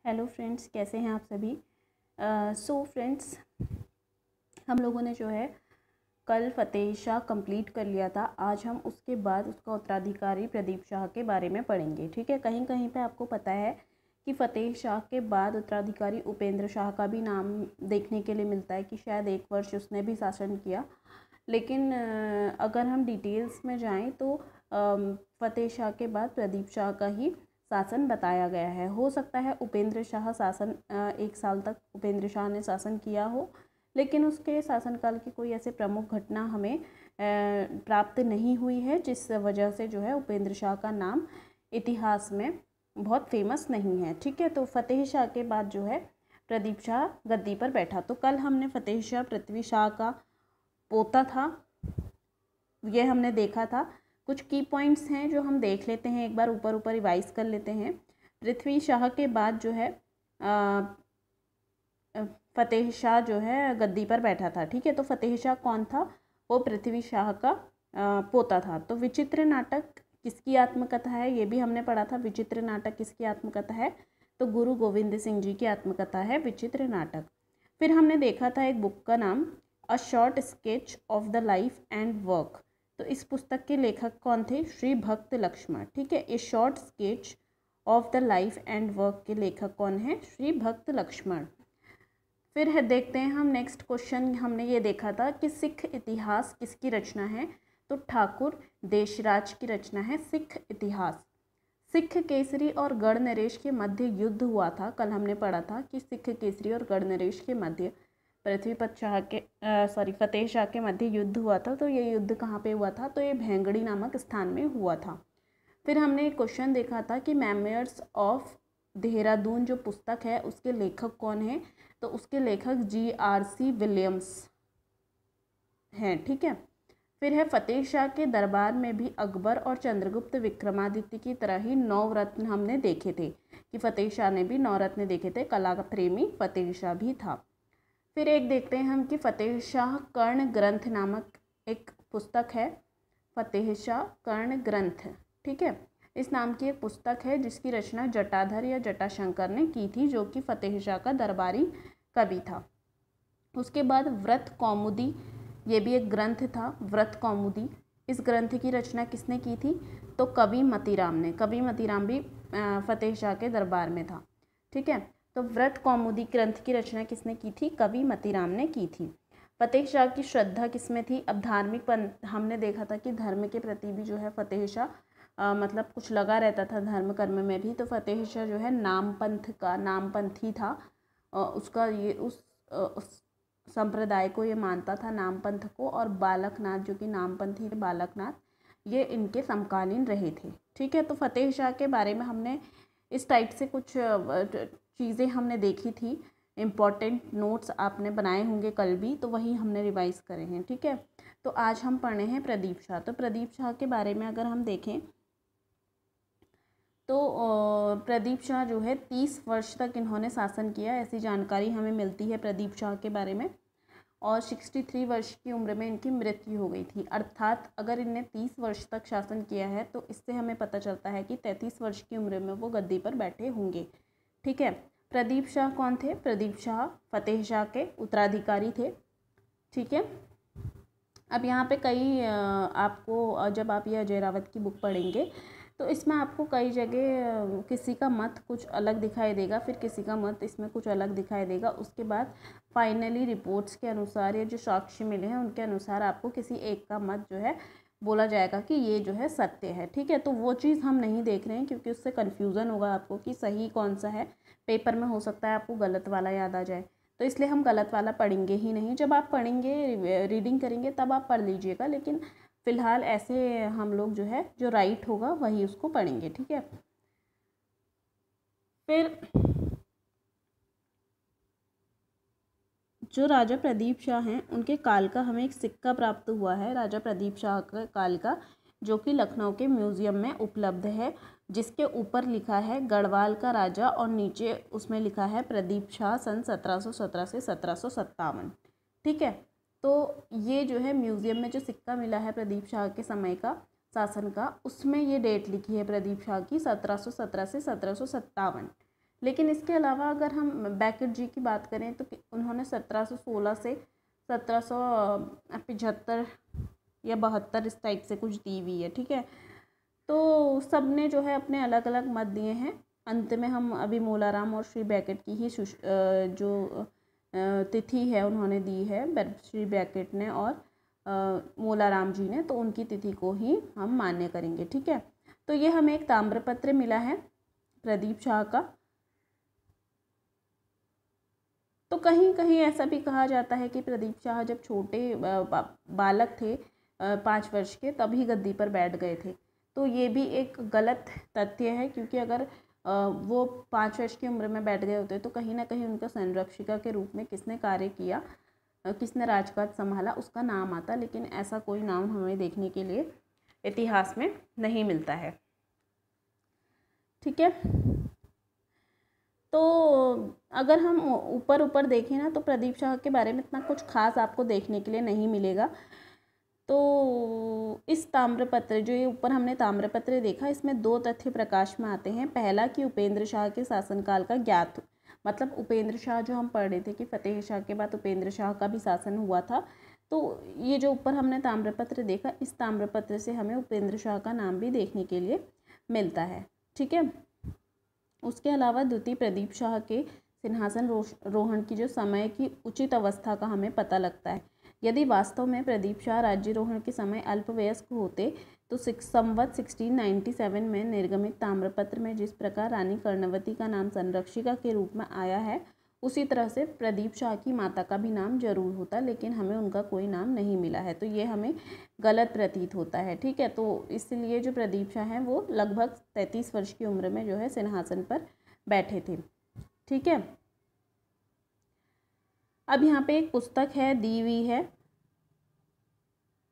Hello friends, कैसे हैं आप सभी। सो फ्रेंड्स, हम लोगों ने जो है कल फ़तेह शाह कंप्लीट कर लिया था। आज हम उसके बाद उसका उत्तराधिकारी प्रदीप शाह के बारे में पढ़ेंगे। ठीक है, कहीं कहीं पे आपको पता है कि फ़तेह शाह के बाद उत्तराधिकारी उपेंद्र शाह का भी नाम देखने के लिए मिलता है कि शायद 1 वर्ष उसने भी शासन किया। लेकिन अगर हम डिटेल्स में जाएं तो फ़तेह शाह के बाद प्रदीप शाह का ही शासन बताया गया है। हो सकता है उपेंद्र शाह शासन 1 साल तक उपेंद्र शाह ने शासन किया हो, लेकिन उसके शासनकाल की कोई ऐसे प्रमुख घटना हमें प्राप्त नहीं हुई है, जिस वजह से जो है उपेंद्र शाह का नाम इतिहास में बहुत फेमस नहीं है। ठीक है, तो फ़तेह शाह के बाद जो है प्रदीप शाह गद्दी पर बैठा। तो कल हमने फ़तेह शाह पृथ्वी शाह का पोता था, ये हमने देखा था। कुछ की पॉइंट्स हैं जो हम देख लेते हैं, एक बार ऊपर ऊपर रिवाइज कर लेते हैं। पृथ्वी शाह के बाद जो है फ़तेह शाह जो है गद्दी पर बैठा था। ठीक है, तो फ़तेह शाह कौन था? वो पृथ्वी शाह का पोता था। तो विचित्र नाटक किसकी आत्मकथा है, ये भी हमने पढ़ा था। विचित्र नाटक किसकी आत्मकथा है? तो गुरु गोविंद सिंह जी की आत्मकथा है विचित्र नाटक। फिर हमने देखा था एक बुक का नाम a short sketch of the life and work. तो इस पुस्तक के लेखक कौन थे? श्री भक्त लक्ष्मण। ठीक है, ए short sketch of the life and work के लेखक कौन है? श्री भक्त लक्ष्मण। फिर है देखते हैं हम नेक्स्ट क्वेश्चन। हमने ये देखा था कि सिख इतिहास किसकी रचना है? तो ठाकुर देशराज की रचना है सिख इतिहास। सिख केसरी और गढ़ नरेश के मध्य युद्ध हुआ था। कल हमने पढ़ा था कि सिख केसरी और गढ़ नरेश के मध्य फ़तेह शाह के मध्य युद्ध हुआ था। तो ये युद्ध कहाँ पे हुआ था? तो ये भेंगड़ी नामक स्थान में हुआ था। फिर हमने एक क्वेश्चन देखा था कि मेमोयर्स ऑफ देहरादून जो पुस्तक है उसके लेखक कौन है? तो उसके लेखक GRC विलियम्स हैं। ठीक है, फिर है फ़तेह शाह के दरबार में भी अकबर और चंद्रगुप्त विक्रमादित्य की तरह ही 9 रत्न हमने देखे थे कि फ़तेह शाह ने भी 9 रत्न देखे थे। कला का प्रेमी फ़तेह शाह भी था। फिर एक देखते हैं हम कि फ़तेह शाह कर्ण ग्रंथ नामक एक पुस्तक है। फ़तेह शाह कर्ण ग्रंथ, ठीक है, इस नाम की एक पुस्तक है जिसकी रचना जटाधर या जटाशंकर ने की थी, जो कि फ़तेह शाह का दरबारी कवि था। उसके बाद व्रत कौमुदी, ये भी एक ग्रंथ था। व्रत कौमुदी, इस ग्रंथ की रचना किसने की थी? तो कवि मतीराम ने। कवि मतीराम भी फ़तेह शाह के दरबार में था। ठीक है, तो व्रत कौमुदी ग्रंथ की रचना किसने की थी? कवि मतीराम ने की थी। फ़तेह शाह की श्रद्धा किसमें थी? अब धार्मिक हमने देखा था कि धर्म के प्रति भी जो है फ़तेह शाह मतलब कुछ लगा रहता था धर्म कर्म में भी। तो फ़तेह शाह जो है नामपंथी था। उसका ये उस संप्रदाय को ये मानता था, नामपंथ को। और बालकनाथ जो कि नामपंथी थे, बालकनाथ, ये इनके समकालीन रहे थे। ठीक है, तो फ़तेह शाह के बारे में हमने इस टाइप से कुछ चीज़ें हमने देखी थी। इम्पॉर्टेंट नोट्स आपने बनाए होंगे कल भी, तो वही हमने रिवाइज़ करे हैं। ठीक है, तो आज हम पढ़े हैं प्रदीप शाह। तो प्रदीप शाह के बारे में अगर हम देखें तो प्रदीप शाह जो है 30 वर्ष तक इन्होंने शासन किया, ऐसी जानकारी हमें मिलती है प्रदीप शाह के बारे में। और 63 वर्ष की उम्र में इनकी मृत्यु हो गई थी। अर्थात अगर इनने 30 वर्ष तक शासन किया है तो इससे हमें पता चलता है कि 33 वर्ष की उम्र में वो गद्दी पर बैठे होंगे। ठीक है, प्रदीप शाह कौन थे? प्रदीप शाह फ़तेह शाह के उत्तराधिकारी थे। ठीक है, अब यहाँ पे कई आपको जब आप ये अजय रावत की बुक पढ़ेंगे तो इसमें आपको कई जगह किसी का मत कुछ अलग दिखाई देगा, फिर किसी का मत इसमें कुछ अलग दिखाई देगा। उसके बाद फाइनली रिपोर्ट्स के अनुसार या जो साक्ष्य मिले हैं उनके अनुसार आपको किसी एक का मत जो है बोला जाएगा कि ये जो है सत्य है। ठीक है, तो वो चीज़ हम नहीं देख रहे हैं क्योंकि उससे कन्फ्यूज़न होगा आपको कि सही कौन सा है। पेपर में हो सकता है आपको गलत वाला याद आ जाए, तो इसलिए हम गलत वाला पढ़ेंगे ही नहीं। जब आप पढ़ेंगे, रीडिंग करेंगे, तब आप पढ़ लीजिएगा, लेकिन फ़िलहाल ऐसे हम लोग जो है जो राइट होगा वही उसको पढ़ेंगे। ठीक है, फिर जो राजा प्रदीप शाह हैं उनके काल का हमें एक सिक्का प्राप्त हुआ है, राजा प्रदीप शाह के काल का, जो कि लखनऊ के म्यूज़ियम में उपलब्ध है, जिसके ऊपर लिखा है गढ़वाल का राजा और नीचे उसमें लिखा है प्रदीप शाह सन 1717 से 1757। ठीक है, तो ये जो है म्यूज़ियम में जो सिक्का मिला है प्रदीप शाह के समय का शासन का, उसमें ये डेट लिखी है प्रदीप शाह की 1717 से 1757। लेकिन इसके अलावा अगर हम बेकेट जी की बात करें तो उन्होंने 1716 से 1775 या 72 इस टाइप से कुछ दी हुई है, ठीक है। तो सब ने जो है अपने अलग अलग मत दिए हैं। अंत में हम अभी मोलाराम और श्री बेकेट की ही जो तिथि है उन्होंने दी है, श्री बेकेट ने और मोलाराम जी ने, तो उनकी तिथि को ही हम मान्य करेंगे, ठीक है। तो ये हमें एक ताम्रपत्र मिला है प्रदीप शाह का। तो कहीं कहीं ऐसा भी कहा जाता है कि प्रदीप शाह जब छोटे बालक थे 5 वर्ष के, तभी गद्दी पर बैठ गए थे। तो ये भी एक गलत तथ्य है, क्योंकि अगर वो 5 वर्ष की उम्र में बैठ गए होते तो कहीं ना कहीं उनका संरक्षिका के रूप में किसने कार्य किया, किसने राजकाज संभाला, उसका नाम आता। लेकिन ऐसा कोई नाम हमें देखने के लिए इतिहास में नहीं मिलता है, ठीक है। तो अगर हम ऊपर ऊपर देखें ना, तो प्रदीप शाह के बारे में इतना कुछ खास आपको देखने के लिए नहीं मिलेगा। तो इस ताम्रपत्र, जो ये ऊपर हमने ताम्रपत्र देखा, इसमें 2 तथ्य प्रकाश में आते हैं। पहला कि उपेंद्र शाह के शासनकाल का ज्ञात, मतलब उपेंद्र शाह जो हम पढ़ रहे थे कि फतेह शाह के बाद उपेंद्र शाह का भी शासन हुआ था। तो ये जो ऊपर हमने ताम्रपत्र देखा, इस ताम्रपत्र से हमें उपेंद्र शाह का नाम भी देखने के लिए मिलता है, ठीक है। उसके अलावा द्वितीय प्रदीप शाह के सिंहासन रोहण की जो समय की उचित अवस्था का हमें पता लगता है। यदि वास्तव में प्रदीप शाह राज्यारोहण के समय अल्पवयस्क होते तो संवत 1697 में निर्गमित ताम्रपत्र में जिस प्रकार रानी कर्णवती का नाम संरक्षिका के रूप में आया है, उसी तरह से प्रदीप शाह की माता का भी नाम जरूर होता, लेकिन हमें उनका कोई नाम नहीं मिला है। तो ये हमें गलत प्रतीत होता है, ठीक है। तो इसलिए जो प्रदीप शाह हैं वो लगभग 33 वर्ष की उम्र में जो है सिंहासन पर बैठे थे, ठीक है। अब यहाँ पे एक पुस्तक है दी हुई है,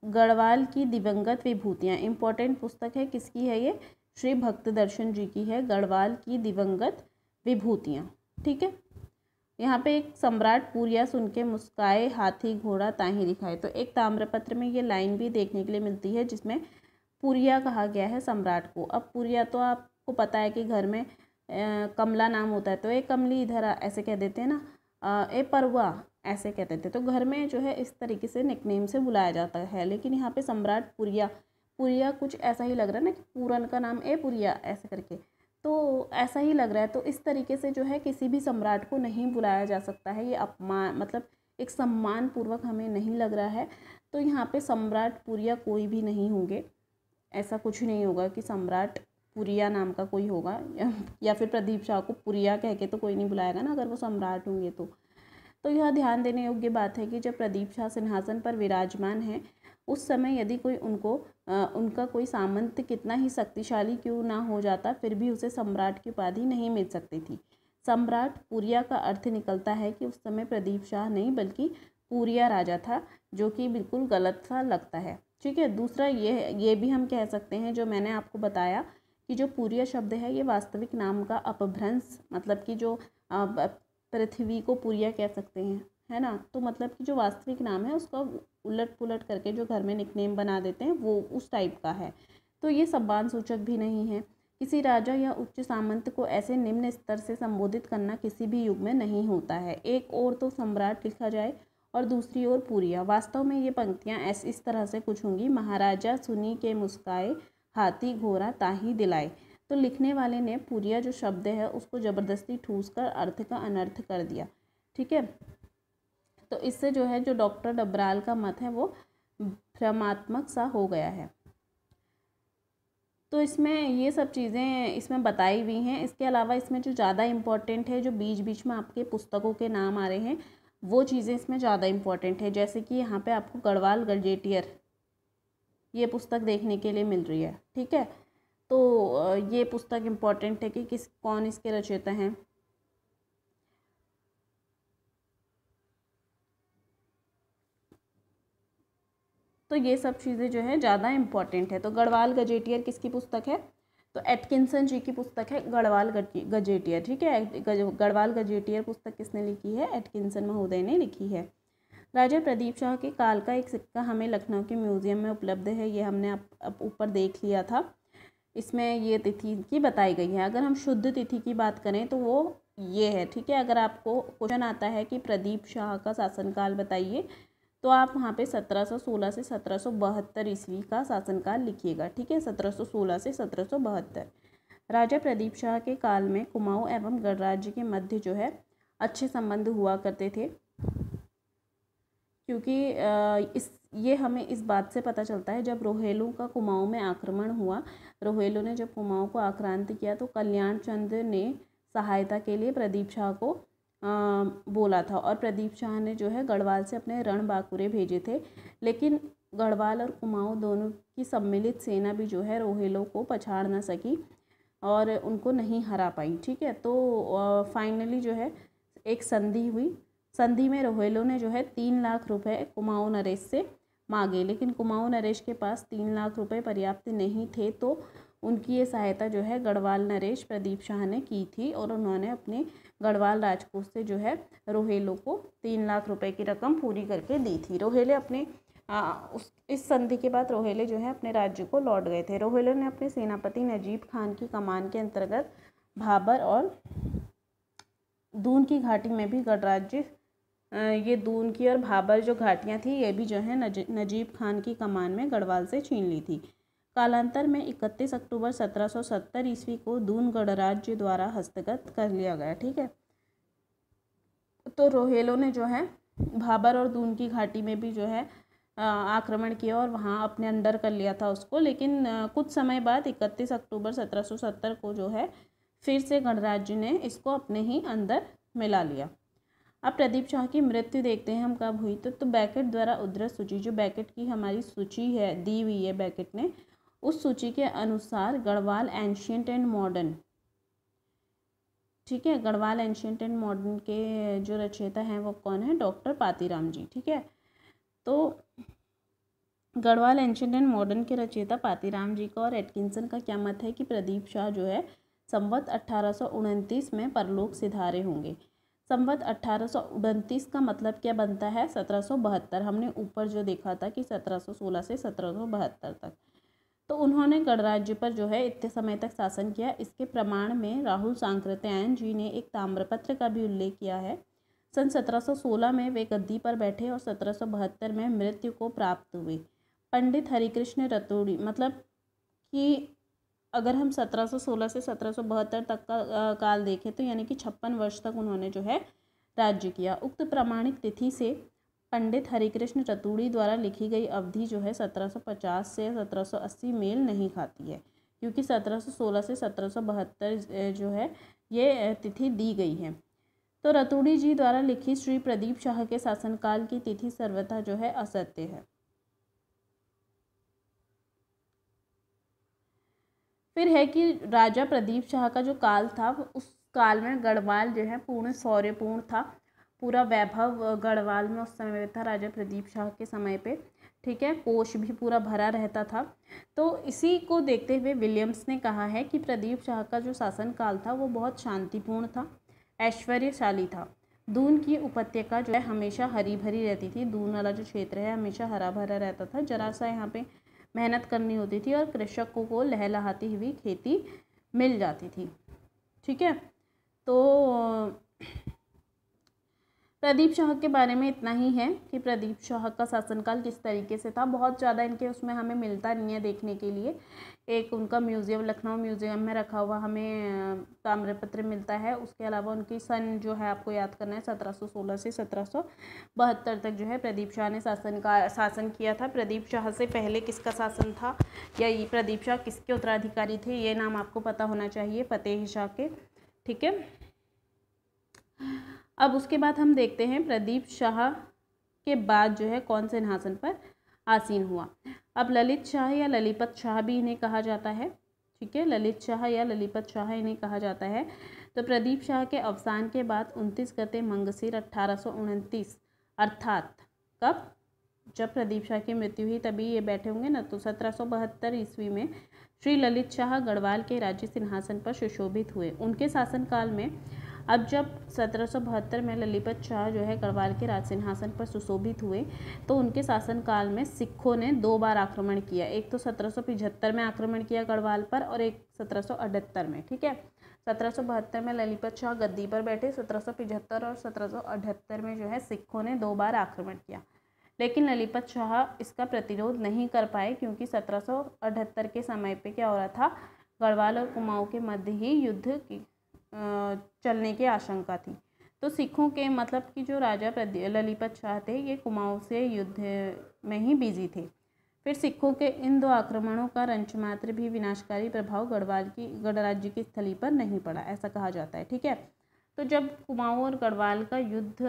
गढ़वाल की दिवंगत विभूतियाँ। इम्पोर्टेंट पुस्तक है, किसकी है ये? श्री भक्त दर्शन जी की है, गढ़वाल की दिवंगत विभूतियाँ, ठीक है। यहाँ पे एक सम्राट पूरिया सुन के मुस्काए, हाथी घोड़ा ताही दिखाए। तो एक ताम्रपत्र में ये लाइन भी देखने के लिए मिलती है जिसमें पूरिया कहा गया है सम्राट को। अब पूरिया तो आपको पता है कि घर में कमला नाम होता है, तो एक कमली इधर ऐसे कह देते हैं ना, ए परवा ऐसे कहते थे। तो घर में जो है इस तरीके से निकनेम से बुलाया जाता है। लेकिन यहाँ पे सम्राट पूरिया, पूरिया कुछ ऐसा ही लग रहा है ना कि पूरन का नाम ए पूरिया ऐसे करके, तो ऐसा ही लग रहा है। तो इस तरीके से जो है किसी भी सम्राट को नहीं बुलाया जा सकता है, ये अपमान, मतलब एक सम्मान पूर्वक हमें नहीं लग रहा है। तो यहाँ पे सम्राट पूरिया कोई भी नहीं होंगे, ऐसा कुछ नहीं होगा कि सम्राट पूरिया नाम का कोई होगा, या फिर प्रदीप शाह को पूरिया कह के तो कोई नहीं बुलाएगा ना अगर वो सम्राट होंगे तो यह ध्यान देने योग्य बात है कि जब प्रदीप शाह सिंहासन पर विराजमान हैं, उस समय यदि कोई उनका कोई सामंत कितना ही शक्तिशाली क्यों ना हो जाता, फिर भी उसे सम्राट की उपाधि नहीं मिल सकती थी। सम्राट पूरिया का अर्थ निकलता है कि उस समय प्रदीप शाह नहीं बल्कि पूरिया राजा था, जो कि बिल्कुल गलत सा लगता है, ठीक है। दूसरा ये भी हम कह सकते हैं, जो मैंने आपको बताया कि जो पूरिया शब्द है ये वास्तविक नाम का अपभ्रंश, मतलब कि जो पृथ्वी को पूरिया कह सकते हैं, है ना। तो मतलब कि जो वास्तविक नाम है उसका उलट पुलट करके जो घर में निकनेम बना देते हैं वो उस टाइप का है। तो ये सम्मान सूचक भी नहीं है। किसी राजा या उच्च सामंत को ऐसे निम्न स्तर से संबोधित करना किसी भी युग में नहीं होता है। एक ओर तो सम्राट लिखा जाए और दूसरी ओर पूरिया। वास्तव में ये पंक्तियाँ इस तरह से कुछ होंगी, महाराजा सुनी के मुस्काए, हाथी घोड़ा ताही दिलाए। तो लिखने वाले ने पूरिया जो शब्द है उसको ज़बरदस्ती ठूस कर अर्थ का अनर्थ कर दिया, ठीक है। तो इससे जो है जो डॉक्टर डबराल का मत है वो भ्रमात्मक सा हो गया है। तो इसमें ये सब चीज़ें इसमें बताई हुई हैं। इसके अलावा इसमें जो ज़्यादा इम्पॉर्टेंट है, जो बीच बीच में आपके पुस्तकों के नाम आ रहे हैं, वो चीज़ें इसमें ज़्यादा इम्पॉर्टेंट है। जैसे कि यहाँ पे आपको गढ़वाल गजेटियर ये पुस्तक देखने के लिए मिल रही है, ठीक है। तो ये पुस्तक इम्पॉर्टेंट है कि कौन इसके रचयिता हैं। तो ये सब चीज़ें जो है ज़्यादा इम्पॉर्टेंट है। तो गढ़वाल गजेटियर किसकी पुस्तक है? तो एटकिंसन जी की पुस्तक है गढ़वाल गजेटियर, ठीक है। गढ़वाल गजेटियर पुस्तक किसने लिखी है? एटकिंसन महोदय ने लिखी है। राजा प्रदीप शाह के काल का एक सिक्का हमें लखनऊ के म्यूज़ियम में उपलब्ध है, ये हमने अब ऊपर देख लिया था। इसमें ये तिथि की बताई गई है। अगर हम शुद्ध तिथि की बात करें तो वो ये है, ठीक है। अगर आपको क्वेश्चन आता है कि प्रदीप शाह का शासनकाल बताइए, तो आप वहाँ पे 1716 से 1772 ईस्वी का शासनकाल लिखिएगा, ठीक है। 1716 से 1772। राजा प्रदीप शाह के काल में कुमाऊँ एवं गणराज्य के मध्य जो है अच्छे संबंध हुआ करते थे, क्योंकि ये हमें इस बात से पता चलता है, जब रोहेलों का कुमाऊँ में आक्रमण हुआ, रोहेलों ने जब कुमाऊँ को आक्रांत किया, तो कल्याण चंद ने सहायता के लिए प्रदीप शाह को बोला था, और प्रदीप शाह ने जो है गढ़वाल से अपने रणबांकुरे भेजे थे, लेकिन गढ़वाल और कुमाऊँ दोनों की सम्मिलित सेना भी जो है रोहेलों को पछाड़ ना सकी और उनको नहीं हरा पाई, ठीक है। तो फाइनली जो है एक संधि हुई। संधि में रोहेलों ने जो है 3 लाख रुपए कुमाऊँ नरेश से मांगे, लेकिन कुमाऊँ नरेश के पास 3 लाख रुपए पर्याप्त नहीं थे, तो उनकी ये सहायता जो है गढ़वाल नरेश प्रदीप शाह ने की थी, और उन्होंने अपने गढ़वाल राजकोष से जो है रोहेलों को 3 लाख रुपए की रकम पूरी करके दी थी। रोहेले अपने इस संधि के बाद रोहेले जो है अपने राज्य को लौट गए थे। रोहेलों ने अपने सेनापति नजीब खान की कमान के अंतर्गत भाबर और दून की घाटी में भी गणराज्य, ये दून की और भाबर जो घाटियाँ थी, ये भी जो है नजीब खान की कमान में गढ़वाल से छीन ली थी। कालांतर में 31 अक्टूबर 1770 ईस्वी को दून गणराज्य द्वारा हस्तगत कर लिया गया, ठीक है। तो रोहेलों ने जो है भाबर और दून की घाटी में भी जो है आक्रमण किया और वहाँ अपने अंडर कर लिया था उसको, लेकिन कुछ समय बाद 31 अक्टूबर 1770 को जो है फिर से गणराज्य ने इसको अपने ही अंदर मिला लिया। अब प्रदीप शाह की मृत्यु देखते हैं हम कब हुई। तो बैकेट द्वारा उद्धृत सूची, जो बैकेट की हमारी सूची है दी हुई है बैकेट ने, उस सूची के अनुसार गढ़वाल एंशियंट एंड मॉडर्न, ठीक है, गढ़वाल एंशियंट एंड मॉडर्न के जो रचयिता हैं वो कौन है? डॉक्टर पातीराम जी, ठीक है। तो गढ़वाल एंशियंट एंड मॉडर्न के रचयिता पातीराम जी का और एटकिंसन का क्या मत है कि प्रदीप शाह जो है संवत 1829 में परलोक सिधारे होंगे। संवत 1829 का मतलब क्या बनता है? 1772। हमने ऊपर जो देखा था कि 1716 से 1772 तक। तो उन्होंने गणराज्य पर जो है इतने समय तक शासन किया। इसके प्रमाण में राहुल सांकृत्यायन जी ने एक ताम्रपत्र का भी उल्लेख किया है। सन 1716 में वे गद्दी पर बैठे और 1772 में मृत्यु को प्राप्त हुए। पंडित हरिकृष्ण रतूड़ी, मतलब कि अगर हम 1716 से 1772 तक का काल देखें तो यानी कि 56 वर्ष तक उन्होंने जो है राज्य किया। उक्त प्रमाणिक तिथि से पंडित हरिकृष्ण रतूड़ी द्वारा लिखी गई अवधि जो है 1750 से 1780 मेल नहीं खाती है, क्योंकि 1716 से 1772 जो है ये तिथि दी गई है। तो रतूड़ी जी द्वारा लिखी श्री प्रदीप शाह के शासनकाल की तिथि सर्वथा जो है असत्य है। फिर है कि राजा प्रदीप शाह का जो काल था उस काल में गढ़वाल जो है पूर्ण शौर्यपूर्ण था। पूरा वैभव गढ़वाल में उस समय था राजा प्रदीप शाह के समय पे, ठीक है। कोष भी पूरा भरा रहता था। तो इसी को देखते हुए विलियम्स ने कहा है कि प्रदीप शाह का जो शासनकाल था वो बहुत शांतिपूर्ण था, ऐश्वर्यशाली था। दून की उपत्यका जो है हमेशा हरी भरी रहती थी। दून वाला जो क्षेत्र है हमेशा हरा भरा रहता था। जरा सा यहाँ पे मेहनत करनी होती थी और कृषकों को लहलहाती हुई खेती मिल जाती थी, ठीक है। तो प्रदीप शाह के बारे में इतना ही है कि प्रदीप शाह का शासनकाल किस तरीके से था। बहुत ज़्यादा इनके उसमें हमें मिलता नहीं है देखने के लिए। एक उनका म्यूज़ियम लखनऊ म्यूज़ियम में रखा हुआ हमें ताम्रपत्र मिलता है। उसके अलावा उनकी सन जो है आपको याद करना है 1716 से 1772 तक जो है प्रदीप शाह ने शासन किया था। प्रदीप शाह से पहले किसका शासन था या ये प्रदीप शाह किसके उत्तराधिकारी थे, ये नाम आपको पता होना चाहिए, फतेह शाह के, ठीक है। अब उसके बाद हम देखते हैं प्रदीप शाह के बाद जो है कौन से सिंहासन पर आसीन हुआ। अब ललित शाह या ललिपत शाह भी इन्हें कहा जाता है, ठीक है। ललित शाह या ललिपत शाह इन्हें कहा जाता है। तो प्रदीप शाह के अवसान के बाद 29 गते मंगसिर 1829, अर्थात कब? जब प्रदीप शाह की मृत्यु हुई तभी ये बैठे होंगे ना। तो 1772 ईस्वी में श्री ललित शाह गढ़वाल के राज्य सिंहासन पर सुशोभित हुए। उनके शासनकाल में अब जब 1772 में ललिपत शाह जो है गढ़वाल के राज सिंहासन पर सुशोभित हुए तो उनके शासनकाल में सिखों ने 2 बार आक्रमण किया। एक तो 1775 में आक्रमण किया गढ़वाल पर और एक 1778 में, ठीक है। 1772 में ललिपत शाह गद्दी पर बैठे। 1775 और 1778 में जो है सिखों ने 2 बार आक्रमण किया, लेकिन ललिपत शाह इसका प्रतिरोध नहीं कर पाए, क्योंकि 1778 के समय पे क्या हो रहा था, गढ़वाल और कुमाऊं के मध्य ही युद्ध की चलने की आशंका थी। तो सिखों के मतलब कि जो राजा ललिपत शाह थे ये कुमाऊं से युद्ध में ही बिजी थे। फिर सिखों के इन 2 आक्रमणों का रंचमात्र भी विनाशकारी प्रभाव गढ़राज्य की स्थली पर नहीं पड़ा, ऐसा कहा जाता है। ठीक है, तो जब कुमाऊं और गढ़वाल का युद्ध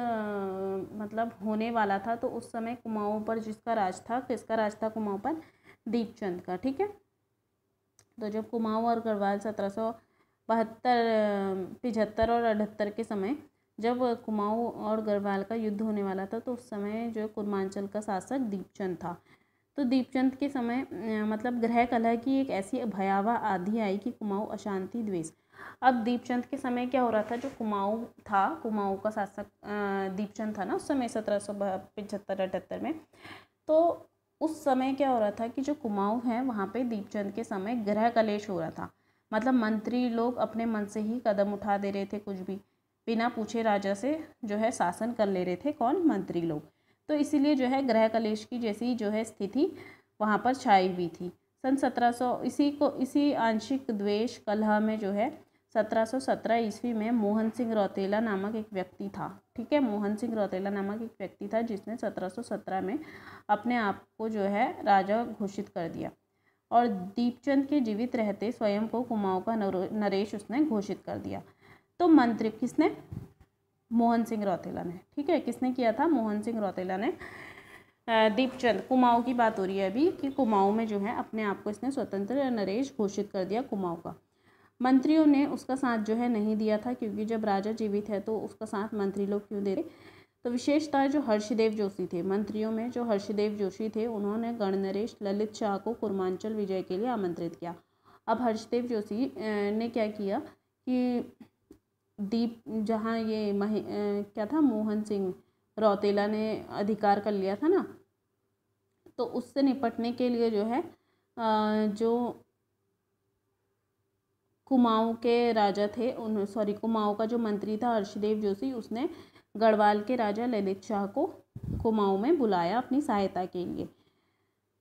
मतलब होने वाला था, तो उस समय कुमाऊं पर जिसका राज था, किसका राज था कुमाऊं पर? दीपचंद का। ठीक है, तो जब कुमाऊं और गढ़वाल 1772, 75 और 78 के समय जब कुमाऊं और गढ़वाल का युद्ध होने वाला था, तो उस समय जो कुर्मांचल का शासक दीपचंद था। तो दीपचंद के समय मतलब गृह कलह की एक ऐसी भयावह आंधी आई कि कुमाऊं अशांति, द्वेष। अब दीपचंद के समय क्या हो रहा था, जो कुमाऊं था, कुमाऊं का शासक दीपचंद था ना उस समय 1775-78 में, तो उस समय क्या हो रहा था कि जो कुमाऊं है वहाँ पे दीपचंद के समय गृह कलेश हो रहा था। मतलब मंत्री लोग अपने मन से ही कदम उठा दे रहे थे, कुछ भी बिना पूछे राजा से जो है शासन कर ले रहे थे। कौन? मंत्री लोग। तो इसीलिए जो है गृह कलेश की जैसी जो है स्थिति वहाँ पर छाई हुई थी। सन 1700 इसी आंशिक द्वेष कलह में जो है 1717 ईस्वी में मोहन सिंह रौतेला नामक एक व्यक्ति था। ठीक है, मोहन सिंह रौतेला नामक एक व्यक्ति था जिसने 1717 में अपने आप को जो है राजा घोषित कर दिया, और दीपचंद के जीवित रहते स्वयं को कुमाऊं का नरेश उसने घोषित कर दिया। तो मंत्री किसने? मोहन सिंह रौतेला ने। ठीक है, किसने किया था? मोहन सिंह रौतेला ने। दीपचंद, कुमाऊं की बात हो रही है अभी कि कुमाऊं में जो है अपने आप को इसने स्वतंत्र नरेश घोषित कर दिया कुमाऊं का। मंत्रियों ने उसका साथ जो है नहीं दिया था, क्योंकि जब राजा जीवित है तो उसका साथ मंत्री लोग क्यों दे रहे। तो विशेषतः जो हर्षदेव जोशी थे, मंत्रियों में जो हर्षदेव जोशी थे, उन्होंने गणनरेश ललित शाह को कुर्मांचल विजय के लिए आमंत्रित किया। अब हर्षदेव जोशी ने क्या किया कि जहाँ ये क्या था, मोहन सिंह रौतेला ने अधिकार कर लिया था ना, तो उससे निपटने के लिए जो है जो कुमाऊं के राजा थे कुमाऊं का जो मंत्री था हर्षदेव जोशी, उसने गढ़वाल के राजा ललित शाह को कुमाऊं में बुलाया अपनी सहायता के लिए।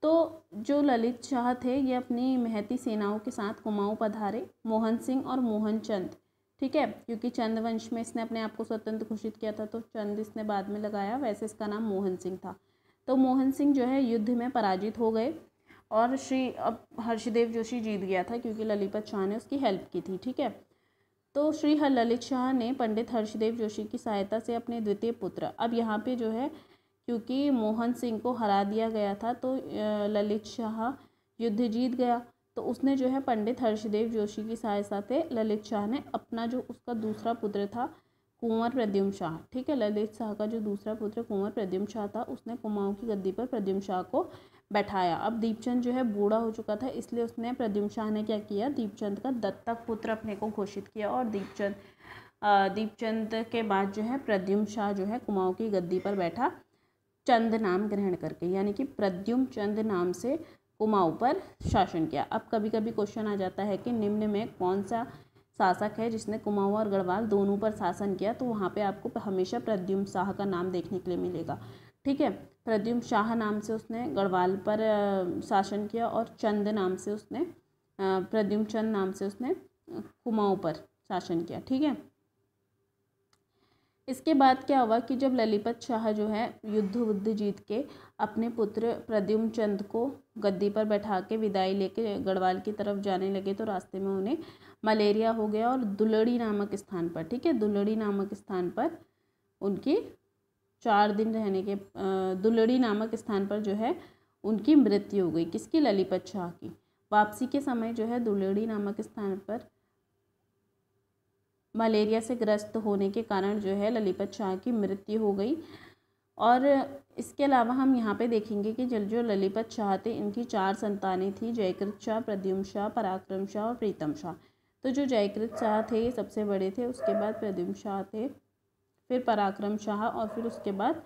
तो जो ललित शाह थे ये अपनी महती सेनाओं के साथ कुमाऊं पधारे। मोहन सिंह और मोहनचंद, ठीक है, क्योंकि चंद वंश में इसने अपने आप को स्वतंत्र घोषित किया था, तो चंद इसने बाद में लगाया, वैसे इसका नाम मोहन सिंह था। तो मोहन सिंह जो है युद्ध में पराजित हो गए, और अब हर्षदेव जोशी जीत गया था क्योंकि ललिपत शाह ने उसकी हेल्प की थी। ठीक है, तो श्री ललित शाह ने पंडित हर्षदेव जोशी की सहायता से अपने द्वितीय पुत्र, अब यहाँ पे जो है क्योंकि मोहन सिंह को हरा दिया गया था, तो ललित शाह युद्ध जीत गया, तो उसने जो है पंडित हर्षदेव जोशी की सहायता से ललित शाह ने अपना जो उसका दूसरा पुत्र था कुंवर प्रद्युम्न शाह, ठीक है, ललित शाह का जो दूसरा पुत्र कुंवर प्रद्युम्न शाह था, उसने कुमाऊं की गद्दी पर प्रद्युम्न शाह को बैठाया। अब दीपचंद जो है बूढ़ा हो चुका था, इसलिए उसने प्रद्युम्न शाह ने क्या किया, दीपचंद का दत्तक पुत्र अपने को घोषित किया, और दीपचंद के बाद जो है प्रद्युम्न शाह जो है कुमाऊं की गद्दी पर बैठा चंद नाम ग्रहण करके, यानी कि प्रद्युम्न चंद नाम से कुमाऊं पर शासन किया। अब कभी कभी क्वेश्चन आ जाता है कि निम्न में कौन सा शासक है जिसने कुमाऊं और गढ़वाल दोनों पर शासन किया, तो वहाँ पे आपको हमेशा प्रद्युम्न शाह का नाम देखने के लिए मिलेगा। ठीक है, प्रद्युम्न शाह नाम से उसने गढ़वाल पर शासन किया, और चंद नाम से उसने प्रद्युम्न चंद नाम से उसने कुमाऊं पर शासन किया। ठीक है, इसके बाद क्या हुआ कि जब ललिपत शाह जो है युद्ध जीत के अपने पुत्र प्रद्युम्न चंद को गद्दी पर बैठा के विदाई लेके गढ़वाल की तरफ जाने लगे, तो रास्ते में उन्हें मलेरिया हो गया, और दुलड़ी नामक स्थान पर, ठीक है, दुलड़ी नामक स्थान पर उनकी 4 दिन रहने के दुलड़ी नामक स्थान पर जो है उनकी मृत्यु हो गई। किसकी? ललिपत शाह की। वापसी के समय जो है दुलड़ी नामक स्थान पर मलेरिया से ग्रस्त होने के कारण जो है ललिपत शाह की मृत्यु हो गई। और इसके अलावा हम यहाँ पे देखेंगे कि जो ललिपत शाह थे, इनकी 4 संतानें थी, जयकृत शाह, प्रद्युम्न शाह, पराक्रम शाह और प्रीतम शाह। तो जो जयकृत शाह थे ये सबसे बड़े थे, उसके बाद प्रद्युम्न शाह थे, फिर पराक्रम शाह, और फिर उसके बाद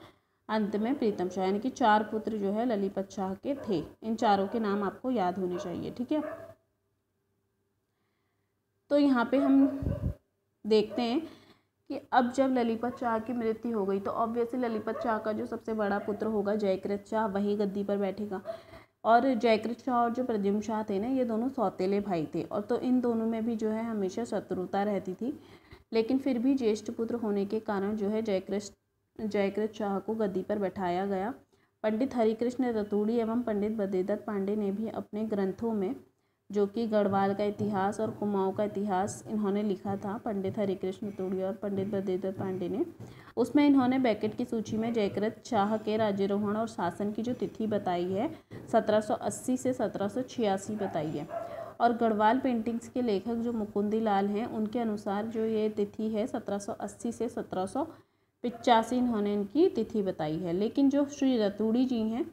अंत में प्रीतम शाह, यानी कि 4 पुत्र जो है ललिपत शाह के थे। इन चारों के नाम आपको याद होने चाहिए। ठीक है, तो यहाँ पे हम देखते हैं कि अब जब ललिपत शाह की मृत्यु हो गई तो ऑब्वियसली ललिपत शाह का जो सबसे बड़ा पुत्र होगा जयकृत शाह, वही गद्दी पर बैठेगा। और जयकृत शाह और जो प्रद्युम्न शाह थे ना, ये दोनों सौतेले भाई थे, और तो इन दोनों में भी जो है हमेशा शत्रुता रहती थी। लेकिन फिर भी ज्येष्ठ पुत्र होने के कारण जो है जयकृत शाह को गद्दी पर बैठाया गया। पंडित हरिकृष्ण रतूड़ी एवं पंडित बद्रीदत्त पांडे ने भी अपने ग्रंथों में, जो कि गढ़वाल का इतिहास और कुमाऊं का इतिहास इन्होंने लिखा था, पंडित हरिकृष्ण रतूड़ी और पंडित बद्रीदत्त पांडे ने, उसमें इन्होंने बैकेट की सूची में जयकृत शाह के राज्यारोहण और शासन की जो तिथि बताई है 1780 से 1786 बताई है। और गढ़वाल पेंटिंग्स के लेखक जो मुकुंदी लाल हैं, उनके अनुसार जो ये तिथि है 1780 से 1785 इन्होंने इनकी तिथि बताई है। लेकिन जो श्री रतूड़ी जी हैं,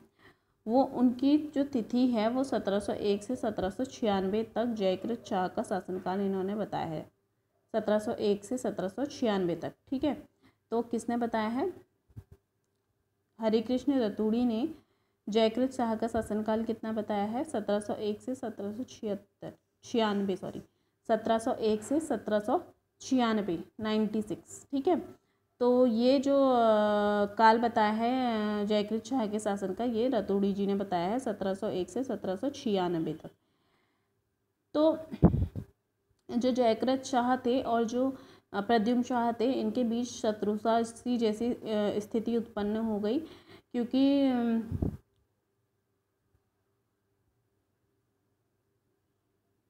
वो उनकी जो तिथि है वो 1701 से 1796 तक जयकृत शाह का शासनकाल इन्होंने बताया है, 1701 से 1796 तक। ठीक है, तो किसने बताया है? हरिकृष्ण रतूड़ी ने जयकृत शाह का शासनकाल कितना बताया है? 1701 से 1796 1701 से 1796 96। ठीक है, तो ये जो काल बताया है जयकृत शाह के शासन का, ये रतूड़ी जी ने बताया है 1701 से 1796 तक। तो जो जयकृत शाह थे और जो प्रद्युम्न शाह थे, इनके बीच शत्रुता जैसी स्थिति उत्पन्न हो गई, क्योंकि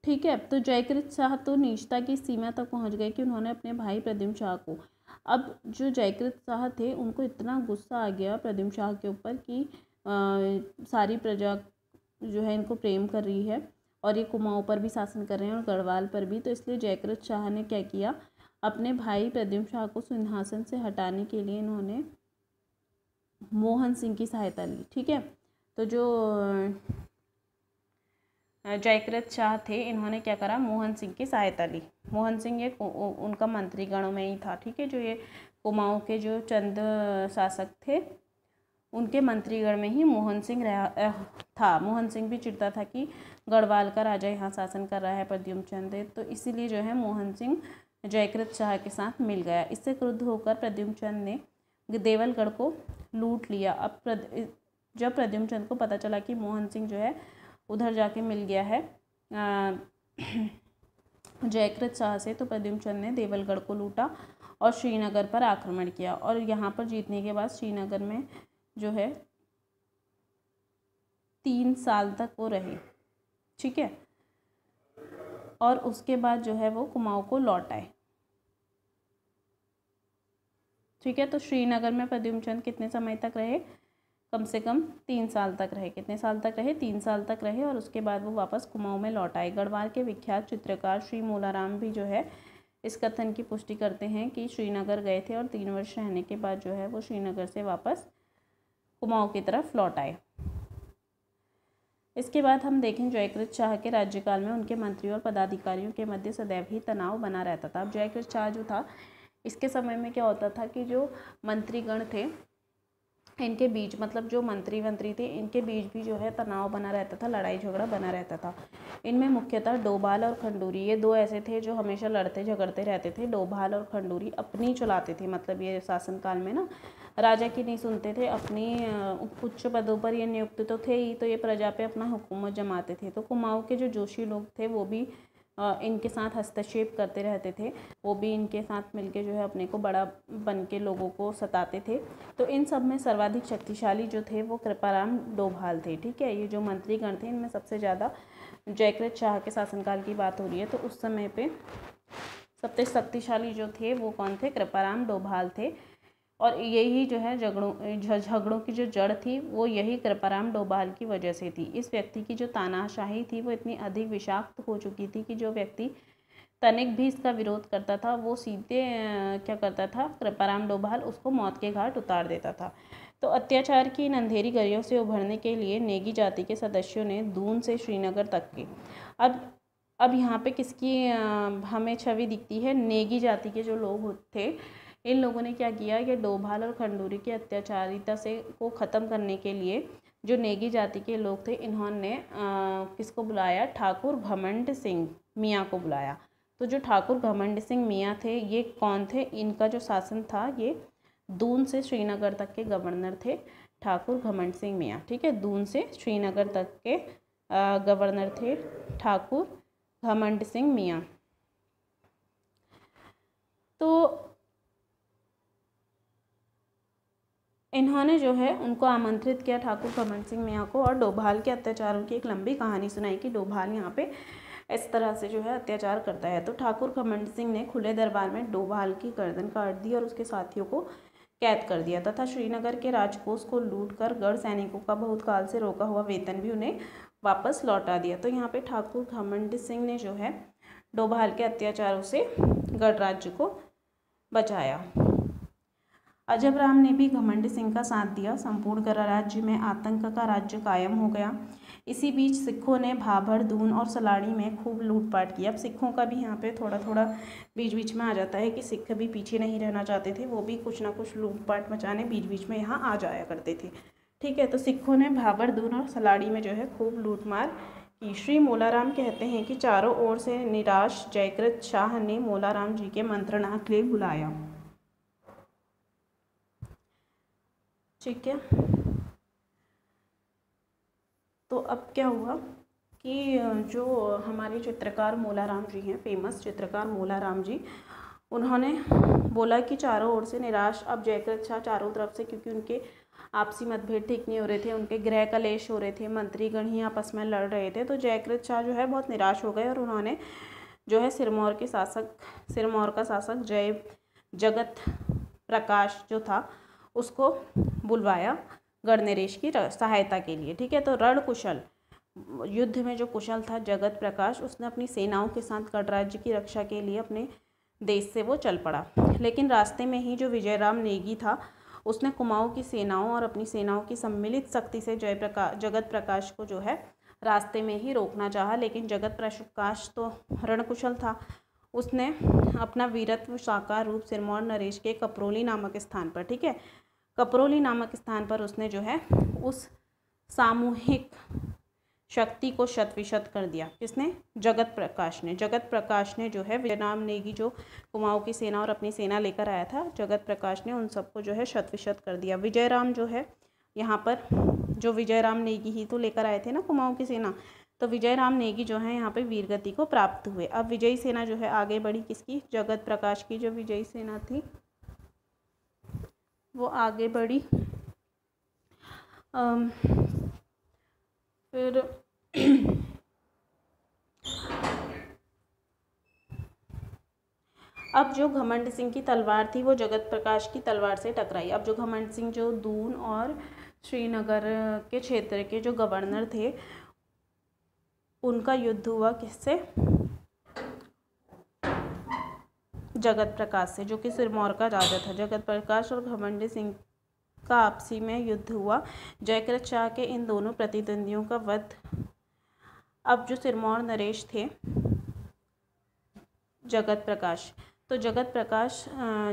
ठीक है, तो जयकृत शाह तो नीचता की सीमा तक पहुंच गए कि उन्होंने अपने भाई प्रद्युम्न शाह को, अब जो जयकृत शाह थे उनको इतना गुस्सा आ गया प्रद्युम्न शाह के ऊपर कि सारी प्रजा जो है इनको प्रेम कर रही है और ये कुमाऊं पर भी शासन कर रहे हैं और गढ़वाल पर भी। तो इसलिए जयकृत शाह ने क्या किया, अपने भाई प्रद्युम्न शाह को सिंहासन से हटाने के लिए इन्होंने मोहन सिंह की सहायता ली। ठीक है, तो जो जयकृत शाह थे, इन्होंने क्या करा, मोहन सिंह की सहायता ली। मोहन सिंह ये उनका मंत्रीगणों में ही था। ठीक है, जो ये कुमाऊं के जो चंद शासक थे, उनके मंत्रीगण में ही मोहन सिंह था। मोहन सिंह भी चिढ़ता था कि गढ़वाल का राजा यहाँ शासन कर रहा है प्रद्युम्न चंद, तो इसीलिए जो है मोहन सिंह जयकृत शाह के साथ मिल गया। इससे क्रुद्ध होकर प्रद्युम्न चंद ने देवलगढ़ को लूट लिया। अब जब प्रद्युम्न चंद को पता चला कि मोहन सिंह जो है उधर जाके मिल गया है जयकृत शाह से, तो प्रद्युम्न चंद ने देवलगढ़ को लूटा और श्रीनगर पर आक्रमण किया। और यहाँ पर जीतने के बाद श्रीनगर में जो है 3 साल तक वो रहे। ठीक है, और उसके बाद जो है वो कुमाऊं को लौट आए। ठीक है, तो श्रीनगर में प्रद्युम्न चंद कितने समय तक रहे? कम से कम 3 साल तक रहे। कितने साल तक रहे? 3 साल तक रहे, और उसके बाद वो वापस कुमाऊं में लौट आए। गढ़वाल के विख्यात चित्रकार श्री मूलाराम भी जो है इस कथन की पुष्टि करते हैं कि श्रीनगर गए थे और 3 वर्ष रहने के बाद जो है वो श्रीनगर से वापस कुमाऊं की तरफ लौट आए। इसके बाद हम देखें जयकृत शाह के राज्यकाल में उनके मंत्रियों और पदाधिकारियों के मध्य सदैव ही तनाव बना रहता था। अब जयकृत शाह जो था, इसके समय में क्या होता था कि जो मंत्रीगण थे, इनके बीच, मतलब जो मंत्री थे, इनके बीच भी जो है तनाव बना रहता था, लड़ाई झगड़ा बना रहता था। इनमें मुख्यतः डोभाल और खंडूरी, ये 2 ऐसे थे जो हमेशा लड़ते झगड़ते रहते थे। डोभाल और खंडूरी अपनी चलाते थे, मतलब ये शासनकाल में ना राजा की नहीं सुनते थे, अपनी उच्च पदों पर ये नियुक्त तो थे ही, तो ये प्रजा पे अपना हुकूमत जमाते थे। तो कुमाऊं के जो जोशी लोग थे वो भी इनके साथ हस्तक्षेप करते रहते थे, वो भी इनके साथ मिलके जो है अपने को बड़ा बन के लोगों को सताते थे। तो इन सब में सर्वाधिक शक्तिशाली जो थे वो कृपाराम डोभाल थे। ठीक है, ये जो मंत्रीगण थे इनमें सबसे ज़्यादा जयकृत शाह के शासनकाल की बात हो रही है, तो उस समय पे सबसे शक्तिशाली जो थे वो कौन थे? कृपाराम डोभाल थे। और यही जो है झगड़ों की जो जड़ थी वो यही कृपाराम डोभाल की वजह से थी। इस व्यक्ति की जो तानाशाही थी वो इतनी अधिक विषाक्त हो चुकी थी कि जो व्यक्ति तनिक भी इसका विरोध करता था वो सीधे क्या करता था, कृपाराम डोभाल उसको मौत के घाट उतार देता था। तो अत्याचार की इन अंधेरी गरियों से उभरने के लिए नेगी जाति के सदस्यों ने दून से श्रीनगर तक की, अब यहाँ पे किसकी हमें छवि दिखती है? नेगी जाति के जो लोग थे, इन लोगों ने क्या किया कि डोभाल और खंडूरी की अत्याचारिता से को ख़त्म करने के लिए जो नेगी जाति के लोग थे, इन्होंने किसको बुलाया? ठाकुर घमंड सिंह मियाँ को बुलाया। तो तो जो ठाकुर घमंड सिंह मियाँ थे ये कौन थे, इनका जो शासन था ये दून से श्रीनगर तक के गवर्नर थे ठाकुर घमंड सिंह मियाँ। ठीक है, दून से श्रीनगर तक के गवर्नर थे ठाकुर घमंड सिंह मियाँ। तो इन्होंने जो है उनको आमंत्रित किया ठाकुर घमंड सिंह मियाँ को, और डोभाल के अत्याचारों की एक लंबी कहानी सुनाई कि डोभाल यहाँ पे इस तरह से जो है अत्याचार करता है। तो ठाकुर घमंड सिंह ने खुले दरबार में डोभाल की गर्दन काट दी और उसके साथियों को कैद कर दिया तथा श्रीनगर के राजकोष को लूटकर गढ़ सैनिकों का बहुत काल से रोका हुआ वेतन भी उन्हें वापस लौटा दिया। तो यहाँ पे ठाकुर घमंड सिंह ने जो है डोभाल के अत्याचारों से गढ़ राज्य को बचाया। अजब राम ने भी घमंड सिंह का साथ दिया। संपूर्ण गढ़ राज्य में आतंक का राज्य कायम हो गया। इसी बीच सिखों ने भाभर, दून और सलाड़ी में खूब लूटपाट की। अब सिखों का भी यहाँ पे थोड़ा थोड़ा बीच बीच में आ जाता है कि सिख भी पीछे नहीं रहना चाहते थे, वो भी कुछ ना कुछ लूटपाट मचाने बीच बीच में यहाँ आ जाया करते थे। ठीक है, तो सिखों ने भाभर, दून और सलाड़ी में जो है खूब लूटमार की। श्री मोलाराम कहते हैं कि चारों ओर से निराश जयकृत शाह ने मोलाराम जी के मंत्रणा के लिए बुलाया। ठीक है, तो अब क्या हुआ कि जो हमारे चित्रकार मोलाराम जी हैं, फेमस चित्रकार मोलाराम जी, उन्होंने बोला कि चारों ओर से निराश अब जयकृत शाह चारों तरफ से, क्योंकि उनके आपसी मतभेद ठीक नहीं हो रहे थे, उनके गृह कलेश हो रहे थे, मंत्रीगण ही आपस में लड़ रहे थे, तो जयकृत शाह जो है बहुत निराश हो गए और उन्होंने जो है सिरमौर का शासक जगत प्रकाश जो था उसको बुलवाया गणनरेश की सहायता के लिए। ठीक है, तो रणकुशल युद्ध में जो कुशल था जगत प्रकाश, उसने अपनी सेनाओं के साथ गढ़ राज्य की रक्षा के लिए अपने देश से वो चल पड़ा। लेकिन रास्ते में ही जो विजयराम नेगी था उसने कुमाऊं की सेनाओं और अपनी सेनाओं की सम्मिलित शक्ति से जगत प्रकाश को जो है रास्ते में ही रोकना चाहा। लेकिन जगत प्रकाश तो रणकुशल था, उसने अपना वीरत्व साकार रूप सिरमौर नरेश के कपरोली नामक स्थान पर, ठीक है, कपरोली नामक स्थान पर उसने जो है उस सामूहिक शक्ति को शत-विशत कर दिया। किसने? जगत प्रकाश ने। जगत प्रकाश ने जो है विजयराम नेगी जो कुमाऊं की सेना और अपनी सेना लेकर आया था, जगत प्रकाश ने उन सबको जो है शत-विशत कर दिया। विजयराम जो है यहाँ पर जो विजयराम नेगी ही तो लेकर आए थे ना कुमाऊं की सेना, तो विजयराम नेगी जो है यहाँ पे वीरगति को प्राप्त हुए। अब विजयी सेना जो है आगे बढ़ी, किसकी? जगत प्रकाश की जो विजयी सेना थी वो आगे बढ़ी। फिर अब जो घमंड सिंह की तलवार थी वो जगत प्रकाश की तलवार से टकराई। अब जो घमंड सिंह जो दून और श्रीनगर के क्षेत्र के जो गवर्नर थे उनका युद्ध हुआ किससे? जगत प्रकाश से, जो कि सिरमौर का राजा था। जगत प्रकाश और घमंड सिंह का आपसी में युद्ध हुआ। जयकृत शाह के इन दोनों प्रतिद्वंदियों का वध। अब जो सिरमौर नरेश थे जगत प्रकाश, तो जगत प्रकाश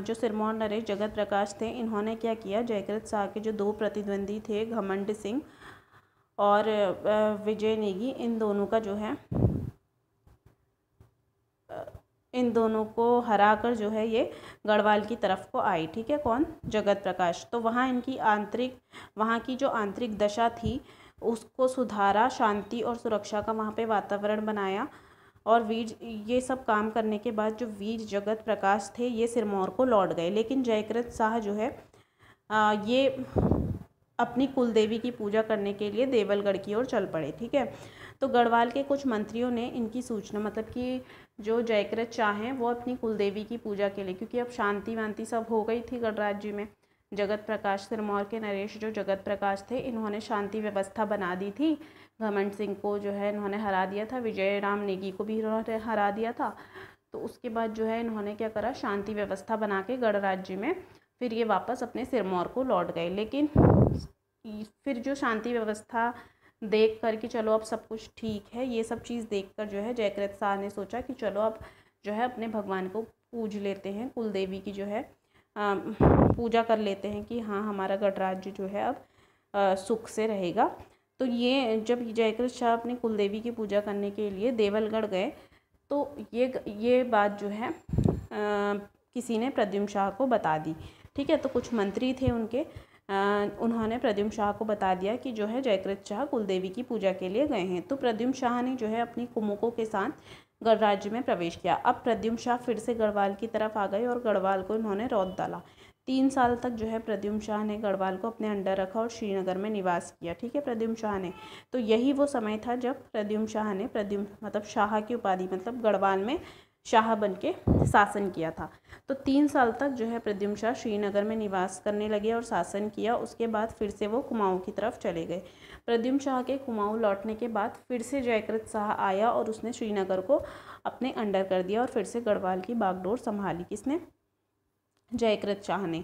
जो सिरमौर नरेश जगत प्रकाश थे, इन्होंने क्या किया? जयकृत शाह के जो दो प्रतिद्वंदी थे घमंड सिंह और विजय नेगी, इन दोनों का जो है इन दोनों को हराकर जो है ये गढ़वाल की तरफ को आई। ठीक है, कौन? जगत प्रकाश। तो वहाँ की जो आंतरिक दशा थी उसको सुधारा, शांति और सुरक्षा का वहाँ पे वातावरण बनाया। और ये सब काम करने के बाद जो वीर जगत प्रकाश थे ये सिरमौर को लौट गए। लेकिन जयकृत शाह जो है ये अपनी कुलदेवी की पूजा करने के लिए देवलगढ़ की ओर चल पड़े। ठीक है, तो गढ़वाल के कुछ मंत्रियों ने इनकी सूचना, मतलब कि जो जयकृत शाह हैं वो अपनी कुलदेवी की पूजा के लिए, क्योंकि अब शांति वांति सब हो गई थी गढ़ राज्य में, जगत प्रकाश सिरमौर के नरेश जो जगत प्रकाश थे इन्होंने शांति व्यवस्था बना दी थी। घमंड सिंह को जो है इन्होंने हरा दिया था, विजयराम नेगी को भी इन्होंने हरा दिया था। तो उसके बाद जो है इन्होंने क्या करा? शांति व्यवस्था बना के गढ़ राज्य में फिर ये वापस अपने सिरमौर को लौट गए। लेकिन फिर जो शांति व्यवस्था देख कर कि चलो अब सब कुछ ठीक है, ये सब चीज़ देखकर जो है जयकृत शाह ने सोचा कि चलो अब जो है अपने भगवान को पूज लेते हैं, कुलदेवी की जो है पूजा कर लेते हैं कि हाँ हमारा गढ़ राज्य जो है अब सुख से रहेगा। तो ये जब जयकृत शाह अपनी कुलदेवी की पूजा करने के लिए देवलगढ़ गए तो ये बात जो है किसी ने प्रद्युम्न शाह को बता दी। ठीक है, तो कुछ मंत्री थे उनके, उन्होंने प्रद्युम्न शाह को बता दिया कि जो है जयकृत शाह कुलदेवी की पूजा के लिए गए हैं। तो प्रद्युम्न शाह ने जो है अपनी कुमुकों के साथ गढ़राज्य में प्रवेश किया। अब प्रद्युम्न शाह फिर से गढ़वाल की तरफ आ गए और गढ़वाल को उन्होंने रौंद डाला। 3 साल तक जो है प्रद्युम्न शाह ने गढ़वाल को अपने अंडर रखा और श्रीनगर में निवास किया। ठीक है, प्रद्युम्न शाह ने, तो यही वो समय था जब प्रद्युम्न शाह ने मतलब शाह की उपाधि मतलब गढ़वाल में शाह बन के शासन किया था। तो 3 साल तक जो है प्रद्युम्न शाह श्रीनगर में निवास करने लगे और शासन किया। उसके बाद फिर से वो कुमाऊं की तरफ चले गए। प्रद्युम्न शाह के कुमाऊं लौटने के बाद फिर से जयकृत शाह आया और उसने श्रीनगर को अपने अंडर कर दिया और फिर से गढ़वाल की बागडोर संभाली। किसने? जयकृत शाह ने।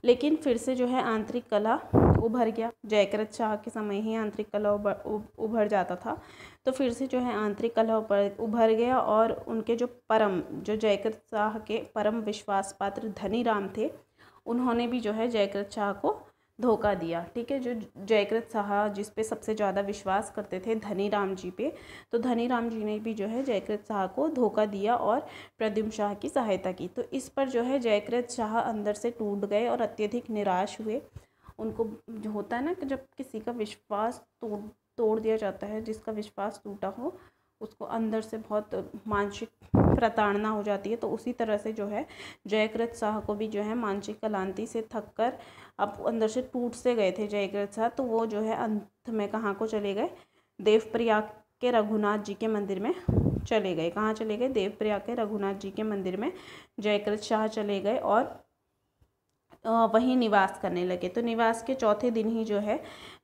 लेकिन फिर से जो है आंतरिक कला उभर गया। जयकृत शाह के समय ही आंतरिक कला उभर जाता था, तो फिर से जो है आंतरिक कला उभर गया और उनके जो जयकृत शाह के परम विश्वास पात्र धनी राम थे, उन्होंने भी जो है जयकृत शाह को धोखा दिया। ठीक है, जो जयकृत शाह जिस पे सबसे ज़्यादा विश्वास करते थे धनी राम जी पे, तो धनी राम जी ने भी जो है जयकृत शाह को धोखा दिया और प्रद्युम्न शाह की सहायता की। तो इस पर जो है जयकृत शाह अंदर से टूट गए और अत्यधिक निराश हुए। उनको जो होता है ना कि जब किसी का विश्वास तोड़ दिया जाता है, जिसका विश्वास टूटा हो उसको अंदर से बहुत मानसिक प्रताड़ना हो जाती है। तो उसी तरह से जो है जयकृत शाह को भी जो है मानसिक क्लांति से थक कर अब अंदर से टूट से गए थे जयकृत शाह। तो वो जो है अंत में कहाँ को चले गए? देवप्रयाग के रघुनाथ जी के मंदिर में चले गए। कहाँ चले गए? देवप्रयाग के रघुनाथ जी के मंदिर में जयकृत शाह चले गए और वहीं निवास करने लगे। तो निवास के चौथे दिन ही जो है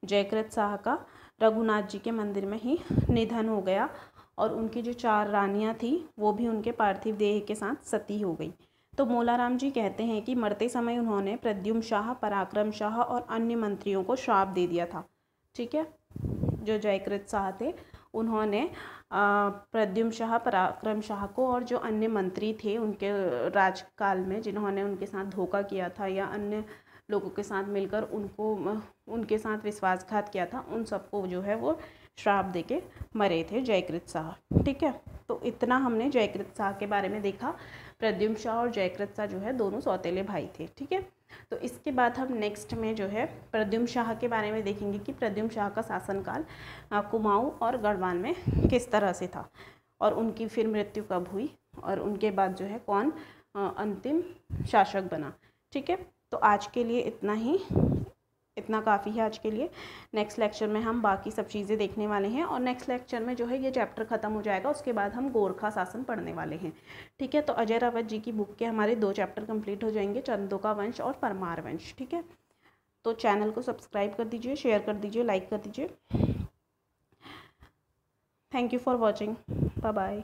जयकृत शाह का रघुनाथ जी के मंदिर में ही निधन हो गया और उनकी जो 4 रानियां थी वो भी उनके पार्थिव देह के साथ सती हो गई। तो मोलाराम जी कहते हैं कि मरते समय उन्होंने प्रद्युम्न शाह, पराक्रम शाह और अन्य मंत्रियों को श्राप दे दिया था। ठीक है, जो जयकृत शाह थे उन्होंने प्रद्युम्न शाह, पराक्रम शाह को और जो अन्य मंत्री थे उनके राजकाल में जिन्होंने उनके साथ धोखा किया था या अन्य लोगों के साथ मिलकर उनके साथ विश्वासघात किया था, उन सबको जो है वो श्राप देके मरे थे जयकृत शाह। ठीक है, तो इतना हमने जयकृत शाह के बारे में देखा। प्रद्युम्न शाह और जयकृत शाह जो है दोनों सौतेले भाई थे। ठीक है, तो इसके बाद हम नेक्स्ट में जो है प्रद्युम्न शाह के बारे में देखेंगे कि प्रद्युम्न शाह का शासनकाल कुमाऊं और गढ़वाल में किस तरह से था और उनकी फिर मृत्यु कब हुई और उनके बाद जो है कौन अंतिम शासक बना। ठीक है, तो आज के लिए इतना काफ़ी है आज के लिए। नेक्स्ट लेक्चर में हम बाकी सब चीज़ें देखने वाले हैं और नेक्स्ट लेक्चर में जो है ये चैप्टर ख़त्म हो जाएगा। उसके बाद हम गोरखा शासन पढ़ने वाले हैं। ठीक है, तो अजय रावत जी की बुक के हमारे 2 चैप्टर कंप्लीट हो जाएंगे, चंदों का वंश और परमार वंश। ठीक है, तो चैनल को सब्सक्राइब कर दीजिए, शेयर कर दीजिए, लाइक कर दीजिए। Thank you for watching. Bye bye.